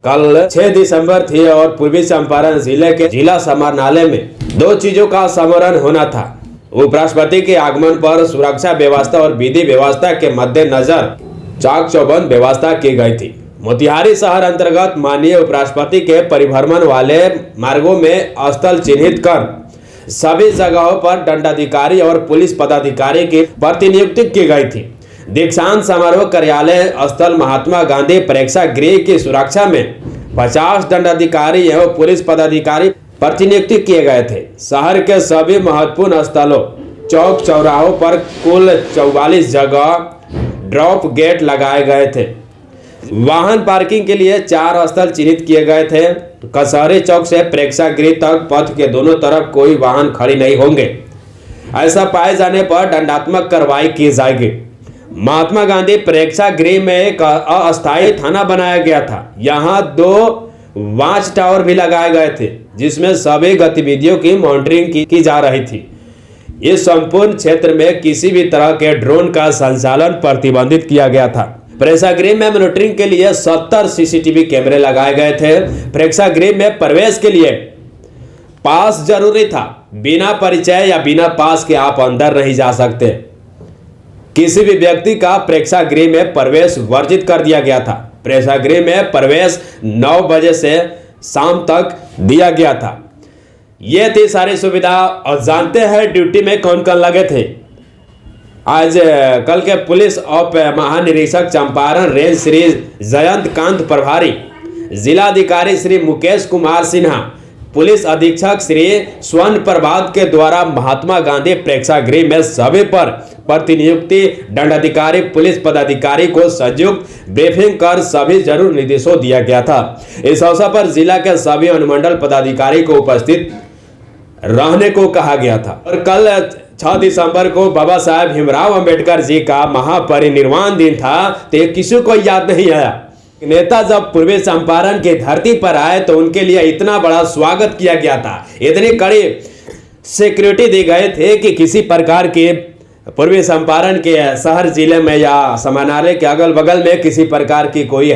कल 6 दिसंबर थी और पूर्वी चंपारण जिले के जिला समाहरणालय में 2 चीजों का समारोह होना था। उपराष्ट्रपति के आगमन पर सुरक्षा व्यवस्था और विधि व्यवस्था के मद्देनजर चाक चौबंद व्यवस्था की गई थी। मोतिहारी शहर अंतर्गत माननीय उपराष्ट्रपति के परिभ्रमण वाले मार्गों में स्थल चिन्हित कर सभी जगहों पर दंडाधिकारी और पुलिस पदाधिकारी की प्रतिनियुक्ति की गई थी। दीक्षांत समारोह कार्यालय स्थल महात्मा गांधी प्रेक्षागृह की सुरक्षा में 50 दंडाधिकारी एवं पुलिस पदाधिकारी प्रतिनियुक्ति किए गए थे। शहर के सभी महत्वपूर्ण स्थलों, चौक चौराहों पर कुल 44 जगह ड्रॉप गेट लगाए गए थे। वाहन पार्किंग के लिए 4 स्थल चिन्हित किए गए थे। कचहरी चौक से प्रेक्षागृह तक पथ के दोनों तरफ कोई वाहन खड़ी नहीं होंगे। ऐसा पाए जाने पर दंडात्मक कार्रवाई की जाएगी। महात्मा गांधी प्रेक्षागृह में एक अस्थायी थाना बनाया गया था। यहाँ 2 वॉच टावर भी लगाए गए थे, जिसमें सभी गतिविधियों की मॉनिटरिंग की जा रही थी। इस संपूर्ण क्षेत्र में किसी भी तरह के ड्रोन का संचालन प्रतिबंधित किया गया था। प्रेक्षागृह में मॉनिटरिंग के लिए 70 सीसीटीवी कैमरे लगाए गए थे। प्रेक्षागृह में प्रवेश के लिए पास जरूरी था। बिना परिचय या बिना पास के आप अंदर नहीं जा सकते। किसी भी व्यक्ति का प्रेक्षागृह में प्रवेश वर्जित कर दिया गया था। प्रेक्षागृह में प्रवेश 9 बजे से शाम तक दिया गया था। ये थी सारी सुविधा। और जानते हैं ड्यूटी में कौन कौन लगे थे। आज कल के पुलिस उप महानिरीक्षक चंपारण रेंज श्री जयंत कांत प्रभारी, जिलाधिकारी श्री मुकेश कुमार सिन्हा, पुलिस अधीक्षक श्री स्वर्ण प्रभात के द्वारा महात्मा गांधी प्रेक्षागृह में सभी पर प्रतिनियुक्ति दंडाधिकारी पुलिस पदाधिकारी को संयुक्त ब्रीफिंग कर सभी जरूर निर्देशों दिया गया था। इस अवसर पर जिला के सभी अनुमंडल पदाधिकारी को उपस्थित रहने को कहा गया था। और कल 6 दिसंबर को बाबा साहेब भीमराव अंबेडकर जी का महापरिनिर्वाण दिन था। तो किसी को याद नहीं आया। नेता जब पूर्वी चंपारण की धरती पर आए तो उनके लिए इतना बड़ा स्वागत किया गया था। इतनी कड़ी सिक्योरिटी दी गए थे कि किसी प्रकार के पूर्वी चंपारण के शहर जिले में या समाहरणालय के अगल बगल में किसी प्रकार की कोई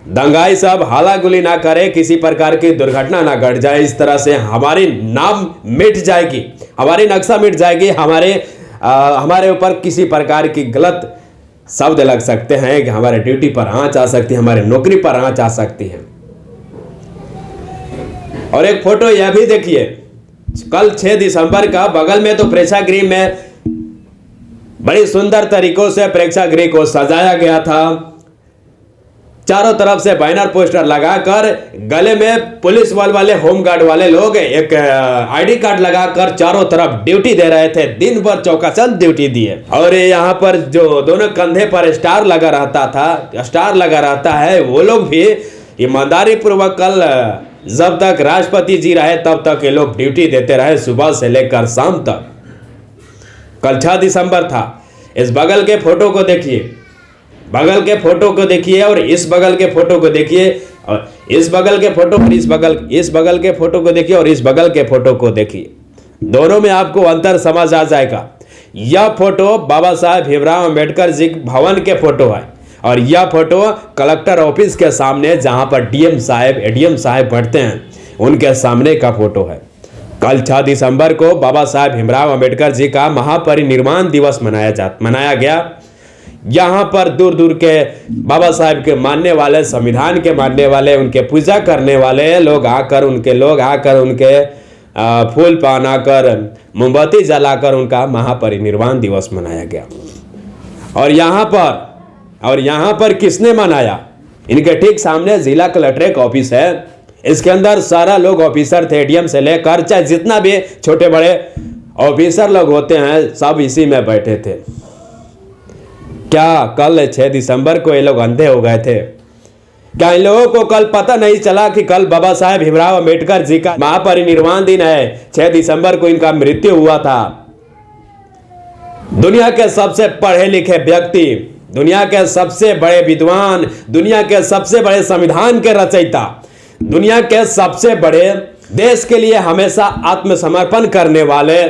दंगाई सब हालागुली ना करे, किसी प्रकार की दुर्घटना ना घट जाए। इस तरह से हमारी नाम मिट जाएगी, हमारी नक्शा मिट जाएगी, हमारे ऊपर किसी प्रकार की गलत शब्द लग सकते हैं कि हमारे ड्यूटी पर आंच आ सकती है, हमारे नौकरी पर आंच आ सकती है। और एक फोटो यह भी देखिए, कल 6 दिसंबर का बगल में तो प्रेक्षागृह में बड़ी सुंदर तरीकों से प्रेक्षागृह को सजाया गया था। चारों तरफ से बैनर पोस्टर लगाकर गले में पुलिस वाले होमगार्ड वाले लोग एक आईडी कार्ड लगाकर चारों तरफ ड्यूटी दे रहे थे। दिन भर चौकाचौंध ड्यूटी दिए। और यहाँ पर जो दोनों कंधे पर स्टार लगा रहता है, वो लोग भी ईमानदारी पूर्वक कल जब तक राष्ट्रपति जी रहे तब तक ये लोग ड्यूटी देते रहे, सुबह से लेकर शाम तक। कल 6 दिसंबर था। इस बगल के फोटो को देखिए, बगल के फोटो को देखिए और इस बगल के फोटो को देखिए, और इस बगल के फोटो और इस बगल के फोटो को देखिए और इस बगल के फोटो को देखिए। दोनों में आपको अंतर समझ आ जाएगा। यह फोटो बाबा साहेब भीमराव अंबेडकर जी भवन के फोटो है और यह फोटो कलेक्टर ऑफिस के सामने जहां पर डीएम साहब एडीएम साहब बैठते हैं उनके सामने का फोटो है। कल 6 दिसंबर को बाबा साहेब भीमराव अंबेडकर जी का महापरिनिर्वाण दिवस मनाया गया। यहाँ पर दूर दूर के बाबा साहेब के मानने वाले, संविधान के मानने वाले, उनके पूजा करने वाले लोग आकर उनके फूल पहनाकर मोमबत्ती जलाकर उनका महापरिनिर्वाण दिवस मनाया गया। और यहाँ पर किसने मनाया? इनके ठीक सामने जिला कलेक्ट्रेट ऑफिस है। इसके अंदर सारा लोग ऑफिसर थे, एडीएम से लेकर चाहे जितना भी छोटे बड़े ऑफिसर लोग होते हैं सब इसी में बैठे थे। क्या कल 6 दिसंबर को ये लोग अंधे हो गए थे? क्या इन लोगों को कल पता नहीं चला कि कल बाबा साहेब भीमराव अंबेडकर जी का महापरिनिर्वाण दिन है? 6 दिसंबर को इनका मृत्यु हुआ था। दुनिया के सबसे पढ़े लिखे व्यक्ति, दुनिया के सबसे बड़े विद्वान, दुनिया के सबसे बड़े संविधान के रचयिता, दुनिया के सबसे बड़े देश के लिए हमेशा आत्मसमर्पण करने वाले,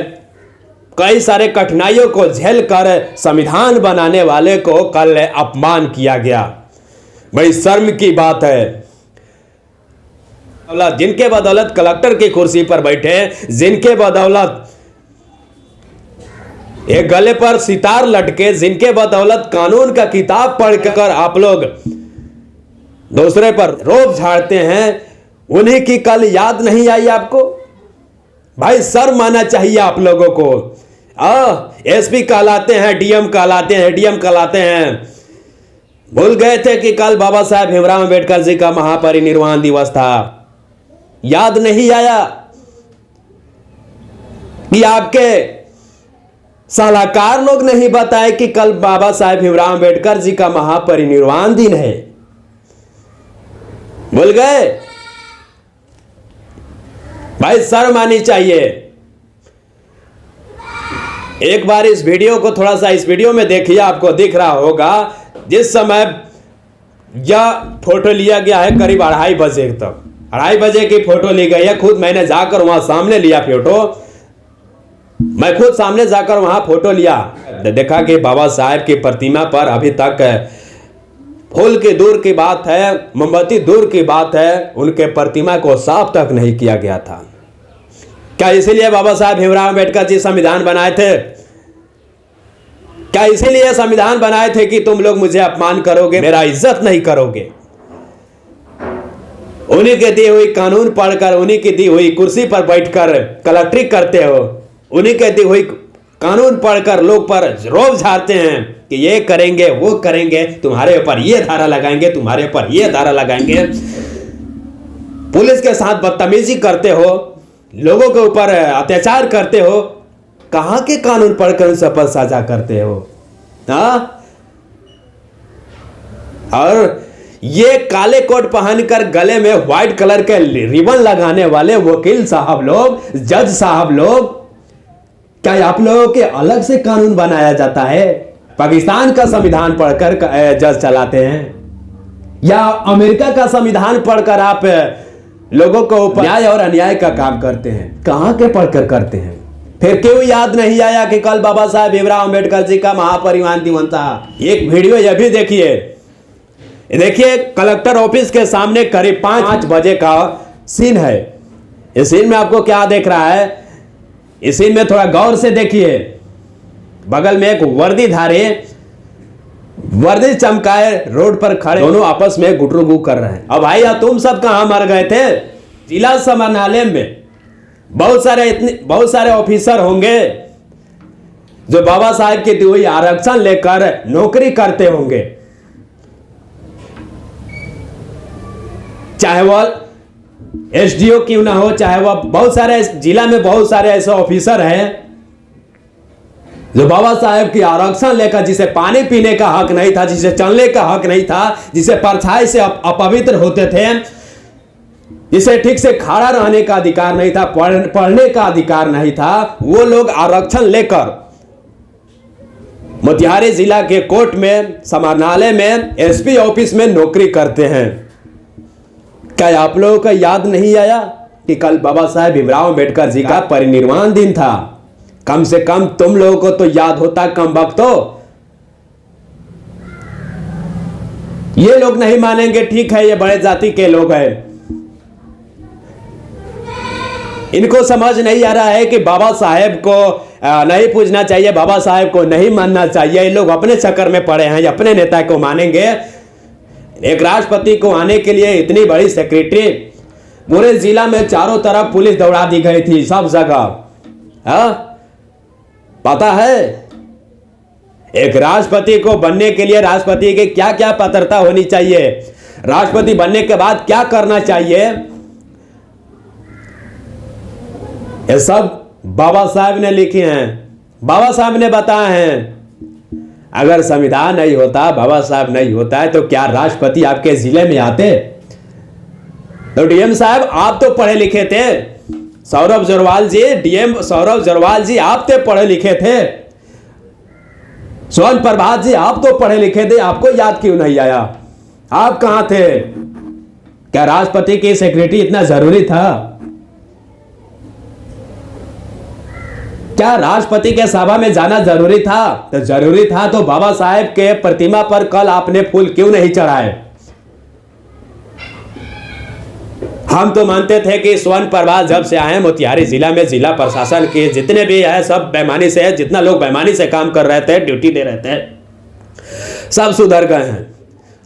कई सारे कठिनाइयों को झेल कर संविधान बनाने वाले को कल अपमान किया गया। बड़ी शर्म की बात है। जिनके बदौलत कलेक्टर की कुर्सी पर बैठे, जिनके बदौलत एक गले पर सितार लटके, जिनके बदौलत कानून का किताब पढ़कर आप लोग दूसरे पर रोब झाड़ते हैं, उन्हीं की कल याद नहीं आई आपको? भाई शर्म आना चाहिए आप लोगों को। एसपी कहलाते हैं, डीएम कहलाते हैं, डीएम कहलाते हैं। भूल गए थे कि कल बाबा साहेब भीमराव अंबेडकर जी का महापरिनिर्वाण दिवस था। याद नहीं आया कि आपके सलाहकार लोग नहीं बताए कि कल बाबा साहेब भीमराव अंबेडकर जी का महापरिनिर्वाण दिन है? भूल गए? भाई शर्म आनी चाहिए। एक बार इस वीडियो को थोड़ा सा इस वीडियो में देखिए, आपको दिख रहा होगा जिस समय यह फोटो लिया गया है करीब 2:30 बजे तक, 2:30 बजे की फोटो ली गई है। खुद मैंने जाकर वहां सामने लिया फोटो, मैं खुद सामने जाकर वहां फोटो लिया, देखा कि बाबा साहेब की प्रतिमा पर अभी तक फूल की दूर की बात है, मोमबत्ती दूर की बात है, उनके प्रतिमा को साफ तक नहीं किया गया था। क्या इसीलिए बाबा साहेब भीमराव अंबेडकर जी संविधान बनाए थे? क्या इसीलिए संविधान बनाए थे कि तुम लोग मुझे अपमान करोगे, मेरा इज्जत नहीं करोगे? उन्हीं के दी हुई कानून पढ़कर, उन्हीं की दी हुई कुर्सी पर बैठकर कलेक्ट्री करते हो, उन्हीं के दी हुई कानून पढ़कर लोग पर रोब झाड़ते हैं कि ये करेंगे, वो करेंगे, तुम्हारे ऊपर ये धारा लगाएंगे, तुम्हारे ऊपर ये धारा लगाएंगे। पुलिस के साथ बदतमीजी करते हो, लोगों के ऊपर अत्याचार करते हो। कहां के कानून पढ़कर उन सब पर साझा करते हो? और ये काले कोट पहनकर गले में व्हाइट कलर के रिबन लगाने वाले वकील साहब लोग, जज साहब लोग, क्या आप लोगों के अलग से कानून बनाया जाता है? पाकिस्तान का संविधान पढ़कर जज चलाते हैं, या अमेरिका का संविधान पढ़कर आप लोगों को ऊपर न्याय और अन्याय का काम करते हैं? कहां के पढ़कर करते हैं? फिर क्यों याद नहीं आया कि कल बाबा साहेब भीमराव अंबेडकर जी का महापरिनिर्वाण दिवस था? एक वीडियो यह भी देखिए, कलेक्टर ऑफिस के सामने करीब 5 बजे का सीन है। इस सीन में आपको क्या दिख रहा है? इस सीन में थोड़ा गौर से देखिए। बगल में एक वर्दीधारी, वर्दी चमकाए रोड पर खड़े, दोनों आपस में गुटरुगु कर रहे हैं। अब भाई तुम सब कहां मर गए थे? जिला समाहरणालय में बहुत सारे ऑफिसर होंगे जो बाबा साहेब की दी हुई आरक्षण लेकर नौकरी करते होंगे, चाहे वह एसडीओ क्यों ना हो, चाहे वह बहुत सारे जिला में बहुत सारे ऐसे ऑफिसर हैं जो बाबा साहेब की आरक्षण लेकर, जिसे पानी पीने का हक नहीं था, जिसे चलने का हक नहीं था, जिसे परछाई से अपवित्र होते थे, जिसे ठीक से खड़ा रहने का अधिकार नहीं था, पढ़ने का अधिकार नहीं था, वो लोग आरक्षण लेकर मोतिहारी जिला के कोर्ट में, समाहरणालय में, एसपी ऑफिस में नौकरी करते हैं। क्या आप लोगों को याद नहीं आया कि कल बाबा साहेब भीमराव अंबेडकर जी का परिनिर्वाण दिन था? कम से कम तुम लोगों को तो याद होता, कम वक्तों। ये लोग नहीं मानेंगे, ठीक है, ये बड़े जाति के लोग हैं, इनको समझ नहीं आ रहा है कि बाबा साहेब को नहीं पूजना चाहिए, बाबा साहेब को नहीं मानना चाहिए। ये लोग अपने चक्कर में पड़े हैं, अपने नेता को मानेंगे। एक राष्ट्रपति को आने के लिए इतनी बड़ी सेक्रेटरी, पूरे जिला में चारों तरफ पुलिस दौड़ा दी गई थी, सब जगह। पता है एक राष्ट्रपति को बनने के लिए राष्ट्रपति की क्या क्या पात्रता होनी चाहिए, राष्ट्रपति बनने के बाद क्या करना चाहिए, ये सब बाबा साहब ने लिखे हैं, बाबा साहब ने बताए हैं। अगर संविधान नहीं होता, बाबा साहब नहीं होता है, तो क्या राष्ट्रपति आपके जिले में आते? तो डीएम साहब आप तो पढ़े लिखे थे, सौरभ जोरवाल जी, डीएम सौरभ जोरवाल जी आप तो पढ़े लिखे थे, स्वर्ण प्रभात जी आप तो पढ़े लिखे थे, आपको याद क्यों नहीं आया? आप कहां थे? क्या राष्ट्रपति की सेक्रेटरी इतना जरूरी था? क्या राष्ट्रपति के सभा में जाना जरूरी था? तो जरूरी था तो बाबा साहेब के प्रतिमा पर कल आपने फूल क्यों नहीं चढ़ाए? हम तो मानते थे कि स्वर्ण प्रभात जब से आए मोतिहारी जिला में जिला प्रशासन के जितने भी है सब बेईमानी से है, जितना लोग बेईमानी से काम कर रहे थे, ड्यूटी दे रहे थे, सब सुधर गए हैं।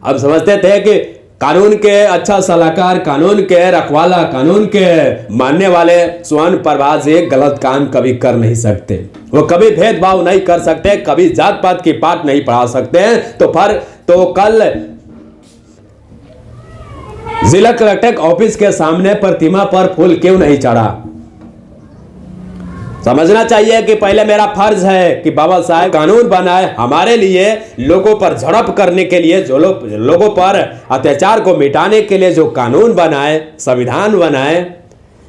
अब समझते थे कि कानून के अच्छा सलाहकार, कानून के रखवाला, कानून के मानने वाले स्वर्ण प्रभात से गलत काम कभी कर नहीं सकते, वो कभी भेदभाव नहीं कर सकते, कभी जात पात की पाठ नहीं पढ़ा सकते हैं। तो कल जिला कलेक्टर ऑफिस के सामने प्रतिमा पर फूल क्यों नहीं चढ़ा? समझना चाहिए कि पहले मेरा फर्ज है कि बाबा साहब कानून बनाए हमारे लिए, लोगों पर झड़प करने के लिए, जो लोगों पर अत्याचार को मिटाने के लिए जो कानून बनाए, संविधान बनाए।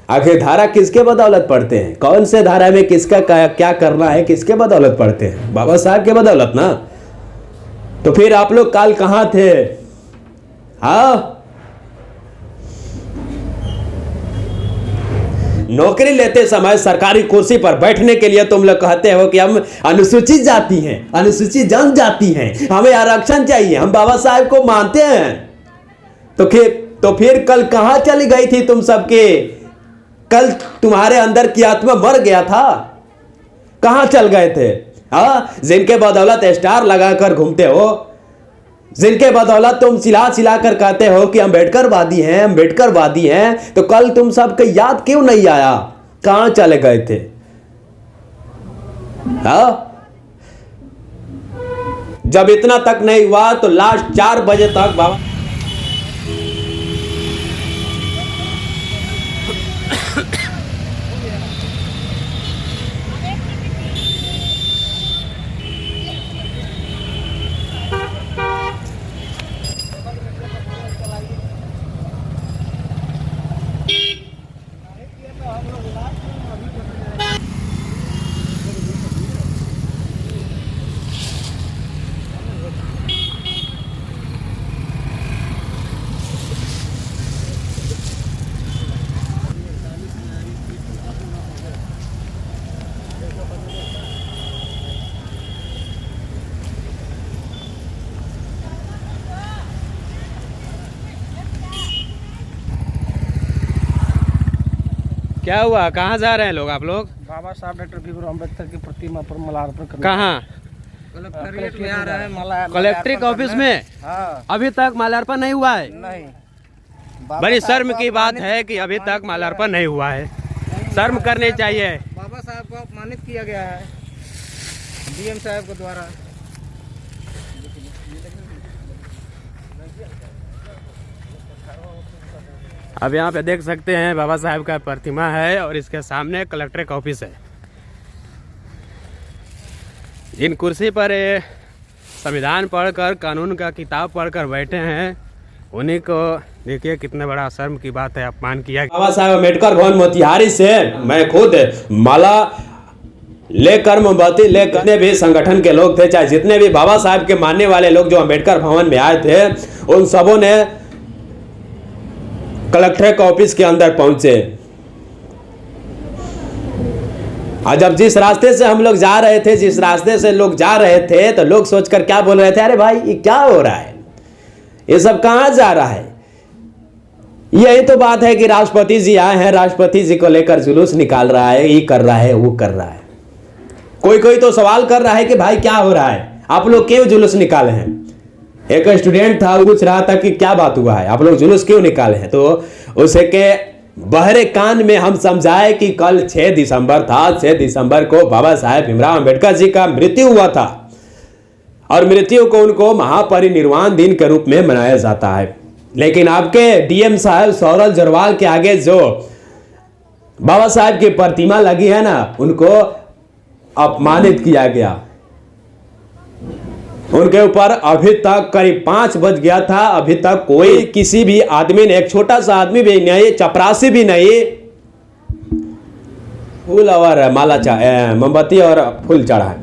आखिर धारा किसके बदौलत पढ़ते हैं? कौन से धारा में किसका क्या करना है, किसके बदौलत पढ़ते हैं? बाबा साहब के बदौलत ना। तो फिर आप लोग कल कहां थे? हाँ, नौकरी लेते समय सरकारी कुर्सी पर बैठने के लिए तुम लोग कहते हो कि हम अनुसूचित जाति हैं, अनुसूचित जनजाति हैं, हमें आरक्षण चाहिए, हम बाबा साहब को मानते हैं। तो फिर कल कहां चली गई थी तुम सबके? कल तुम्हारे अंदर की आत्मा मर गया था, कहां चल गए थे? हाँ, जिनके बदौलत स्टार लगाकर घूमते हो, जिनके बदौलत तुम चिल्ला कर कहते हो कि अम्बेडकरवादी हैं, अम्बेडकरवादी हैं, तो कल तुम सबके याद क्यों नहीं आया? कहां चले गए थे? हाँ, जब इतना तक नहीं हुआ तो लास्ट 4 बजे तक बाबा क्या हुआ? कहाँ जा रहे हैं लोग आप लोग? बाबा साहब डॉक्टर भीमराव अम्बेडकर की प्रतिमा पर माल्यार्पण करने। कहाँ? कलेक्ट्रेट में आ रहे हैं। कलेक्ट्रिक ऑफिस में? हाँ। अभी तक माल्यार्पण नहीं हुआ है? नहीं। बड़ी शर्म की बात है कि अभी तक माल्यार्पण नहीं हुआ है। शर्म करनी चाहिए। बाबा साहब को अपमानित किया गया है डीएम साहब के द्वारा। अब यहाँ पे देख सकते हैं बाबा साहब का प्रतिमा है और इसके सामने कलेक्ट्रेट ऑफिस है। जिन कुर्सी पर संविधान पढ़कर, कानून का किताब पढ़कर बैठे हैं, उन्हीं को देखिए कितने बड़ा शर्म की बात है, अपमान किया। बाबा साहब अम्बेडकर भवन मोतिहारी से मैं खुद माला लेकर, मोमबत्ती लेकर, जितने भी संगठन के लोग थे, चाहे जितने भी बाबा साहब के मानने वाले लोग जो अम्बेडकर भवन में आए थे, उन सबों ने कलेक्ट्रेट ऑफिस के अंदर पहुंचे। और जब जिस रास्ते से हम लोग जा रहे थे, जिस रास्ते से लोग जा रहे थे, तो लोग सोचकर क्या बोल रहे थे? अरे भाई, ये क्या हो रहा है? ये सब कहां जा रहा है? यही तो बात है कि राष्ट्रपति जी आए हैं, राष्ट्रपति जी को लेकर जुलूस निकाल रहा है, ये कर रहा है, वो कर रहा है। कोई तो सवाल कर रहा है कि भाई क्या हो रहा है, आप लोग क्यों जुलूस निकाले हैं? एक स्टूडेंट था, वो पूछ रहा था कि क्या बात हुआ है, आप लोग जुलूस क्यों निकाले हैं? तो उसे के बहरे कान में हम समझाए कि कल 6 दिसंबर था, 6 दिसंबर को बाबा साहेब भीमराव अम्बेडकर जी का मृत्यु हुआ था और मृत्यु को उनको महापरिनिर्वाण दिन के रूप में मनाया जाता है। लेकिन आपके डीएम साहब सौरभ जोरवाल के आगे जो बाबा साहेब की प्रतिमा लगी है ना, उनको अपमानित किया गया। उनके ऊपर अभी तक करीब 5 बज गया था, अभी तक कोई किसी भी आदमी ने, एक छोटा सा आदमी भी नहीं, चपरासी भी नहीं, फूल और माला मोमबत्ती और फूल चढ़ा है।